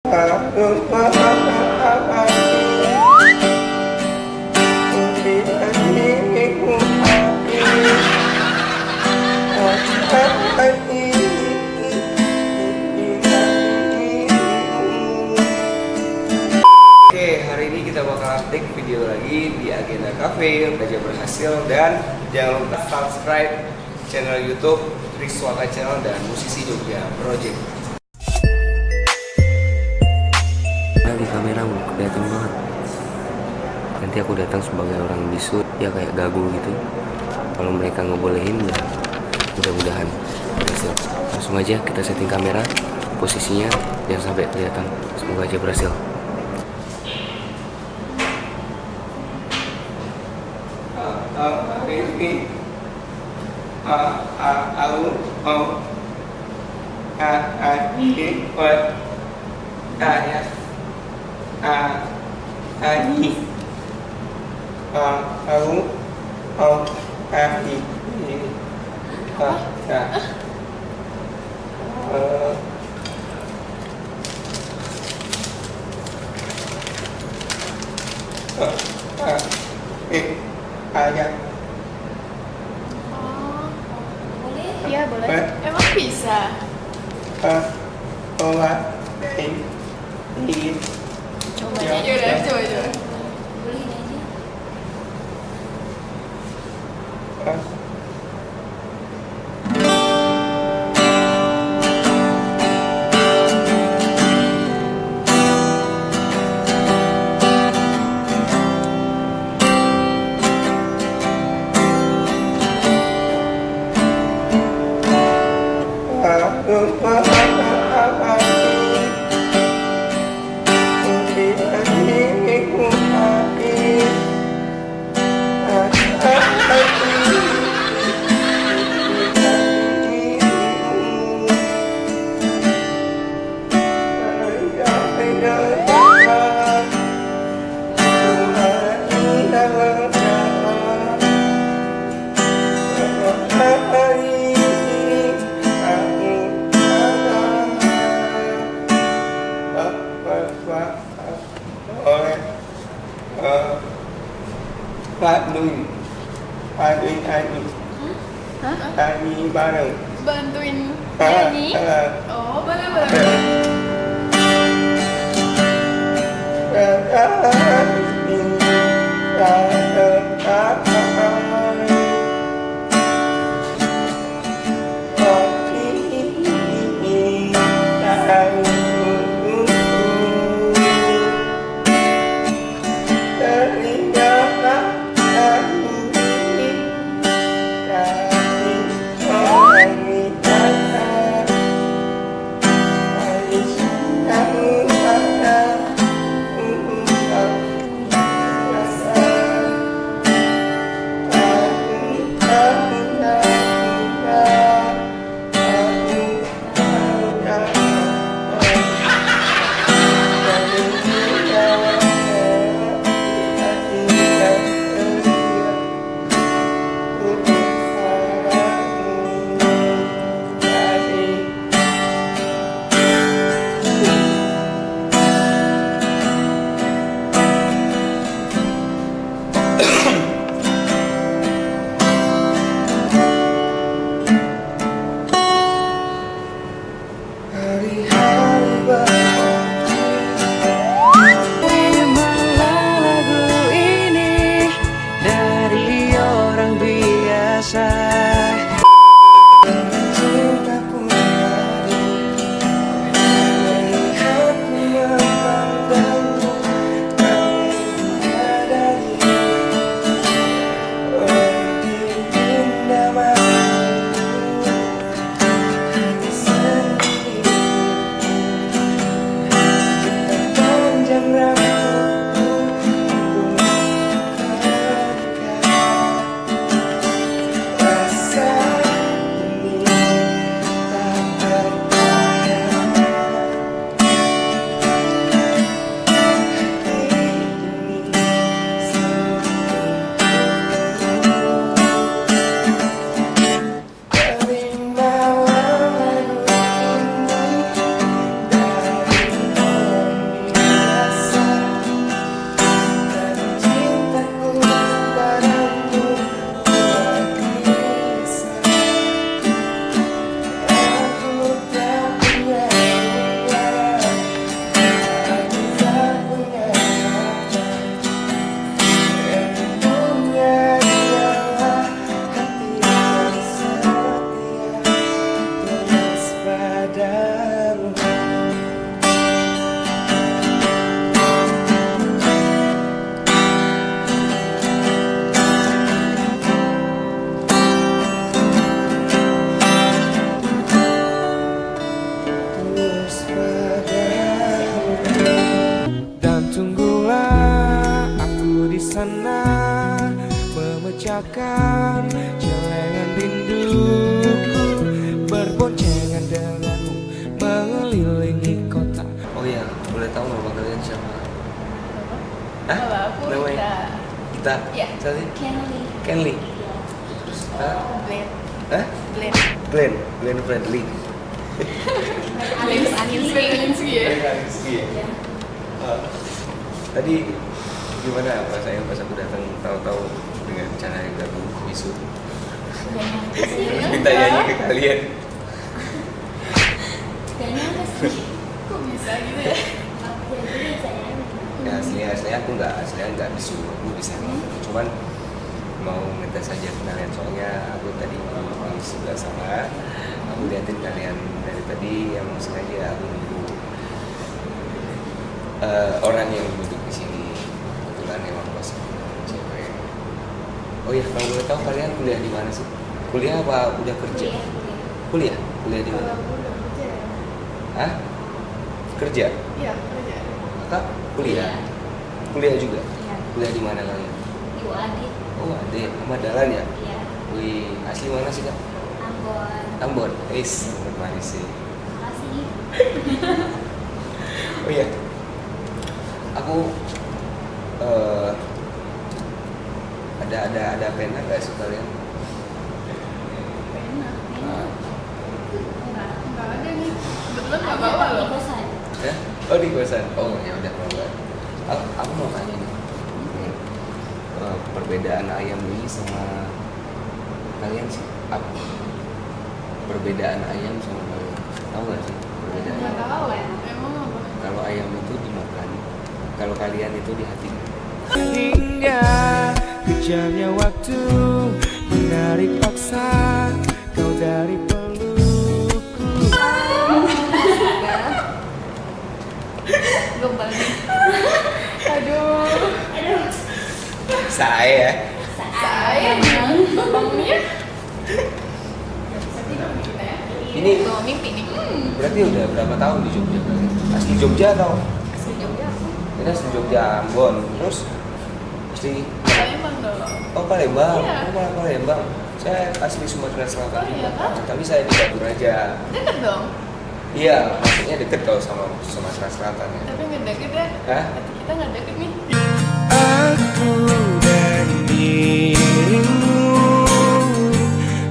Hari ini kita bakal update video lagi di Agenda Cafe. Udah berhasil, dan jangan lupa subscribe channel YouTube Triswaka Channel dan Musisi Jogja Project. Di kamera kelihatan banget. Nanti aku datang sebagai orang bisu, ya kayak gagu gitu. Kalau mereka ngebolehin, ya mudah-mudahan berhasil. Langsung aja kita setting kamera, posisinya jangan sampai kelihatan. Semoga aja berhasil. Iya boleh. Emang bisa? Coba aja udah, coba. Nyanyi bareng. Bantuin nyanyi? Oh, boleh. rasakan celengan rinduku berboncengan denganmu mengelilingi kota. Oh iya, boleh tahu nama kalian siapa? Hah? Kalau aku Namanya? Kita? Iya. Siapa sih? Kenly. Kenly. Terus? Glenn. Hah? Glenn. Glenn Friendly. Alinsky ya. Iya. Tadi gimana rasanya pas aku datang tahu-tahu dengan cara yang gak bisu? Terus minta nyanyi ke kalian. Kok bisa gitu ya? Ya aslinya aku nggak bisu, aku bisa ngomong. Cuman mau ngetes aja kalian soalnya aku tadi di sebelah sana, aku liatin kalian dari tadi yang sengaja aku nunggu orang yang duduk di sini. Kebetulan emang pas cewek. Oh iya, kalau boleh tahu kalian kuliah di mana sih? Kuliah apa udah kerja? Kuliah di mana? Hah? Kerja? Iya, kerja. Kakak kuliah? Kuliah juga? Iya. Kuliah di mana kalian? Di UAD. Oh, ada nama Dalan ya? Iya. Wih, asli mana sih kak? Ambon. Ambon. Ambon manis sih. Makasih. Oh iya, aku ada pena nggak sih kalian? Pena. Ah, Enggak ada nih. Kebetulan nggak bawa Di loh. kosan. ya? Oh di kosan. Oh ya udah kalau nggak. Aku mau tanya nih. Perbedaan ayam ini sama kalian sih apa? Perbedaan ayam sama kalian tahu nggak sih perbedaan? Nggak tahu. Emang apa? Kalau ayam itu dimakan, kalau kalian itu di hati. Hingga kejamnya waktu menarik paksa kau dari pelukku. Gombal nih. Aduh. Saya Saya bangnya. ini Bawa mimpi nih. berarti udah berapa tahun di Jogja kalian? Asli Jogja atau? Asli Jogja aku. Ini asli Jogja Ambon, terus asli Palembang dong. oh Palembang, Iya. oh malah Palembang. Saya asli Sumatera Selatan Oh, iya juga, kah? tapi saya di Batu Raja. Deket dong. Iya, maksudnya deket kalau sama Sumatera Selatan ya. Tapi nggak deket ya. Hah? Hati kita nggak deket nih. Aku dan dirimu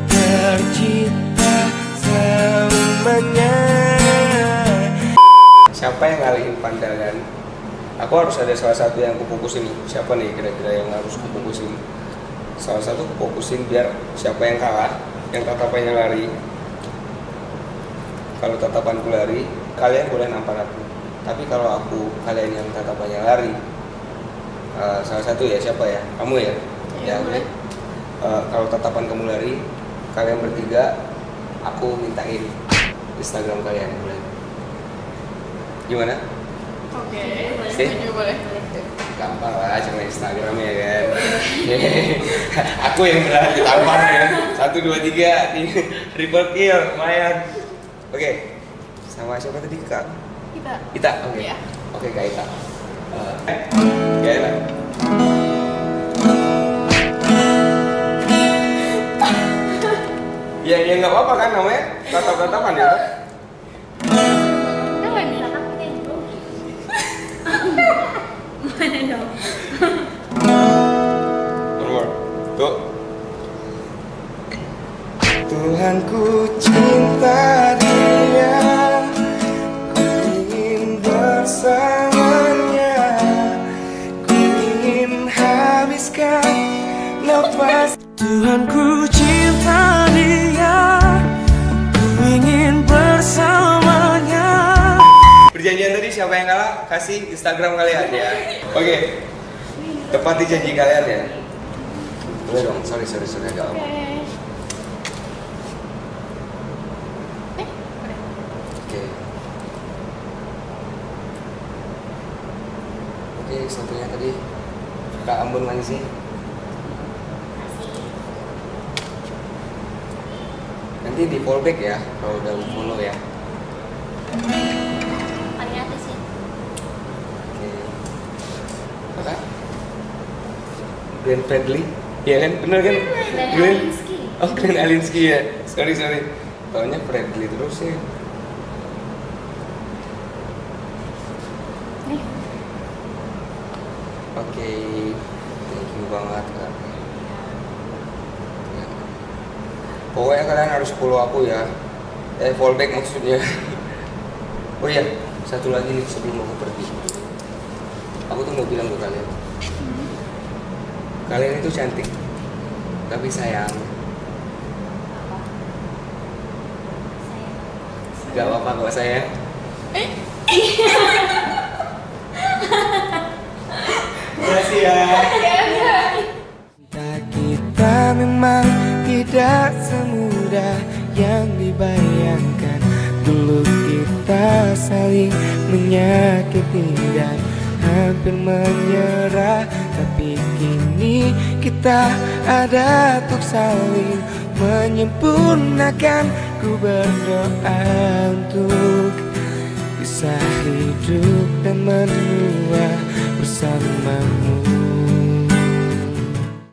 tercipta selamanya. Siapa yang ngalihin pandangan? Aku harus ada salah satu yang kufokusin. Siapa nih kira-kira yang harus kufokusin? Salah satu kufokusin biar siapa yang kalah, yang tatapannya lari. Kalau tatapanku lari, kalian boleh nampar aku. Tapi kalau kalian yang tatapannya lari, salah satu ya siapa ya? Kamu ya? Iya, boleh. Kalau tatapan kamu lari, kalian bertiga, aku mintain Instagram kalian boleh. Gimana? Oke. Oke. Setuju boleh. Gampang lah, cuma Instagram ya kan. Aku yang berani ditampar ya. 1, 2, 3, triple kill, lumayan. Oke, sama siapa tadi kak? Kita. Ita, oke. Iya. Oke kak Ita. Gak enak. Ya nggak apa-apa kan namanya tatap-tatapan ya. Jangan nih. Aku yang belum. Mana dong? Nomor tuh. Tuhanku cinta dia, ku ingin bersamanya, ku ingin habiskan nafas. Tuhanku cinta dia, ku ingin bersamanya. Perjanjian tadi siapa yang kalah kasih Instagram kalian ya. Oke. Tepati janji kalian ya. Boleh dong, sorry agak lama. Oke. Oke. Oke, satunya tadi Kak Ambon mana sih? Nanti di fallback ya kalau udah follow ya. Paling atas ya. Oke. Kakak? Brand friendly? Iya kan, bener kan? Glenn Glenn. Alinsky. Oh, Glenn Alinsky ya. Sorry. Taunya Bradley terus ya. Nih. Oke, thank you banget Kak. Pokoknya kalian harus follow aku ya. Follow back maksudnya. Oh iya, satu lagi nih sebelum aku pergi. Aku tuh mau bilang ke kalian. Kalian itu cantik, tapi sayang. Gak apa-apa kok sayang. Makasih ya. Cinta kita memang tidak semudah yang dibayangkan. Dulu kita saling menyakiti dan hampir menyerah, tapi kini kita ada untuk saling menyempurnakan. Ku berdoa untuk bisa hidup dan menua bersamamu.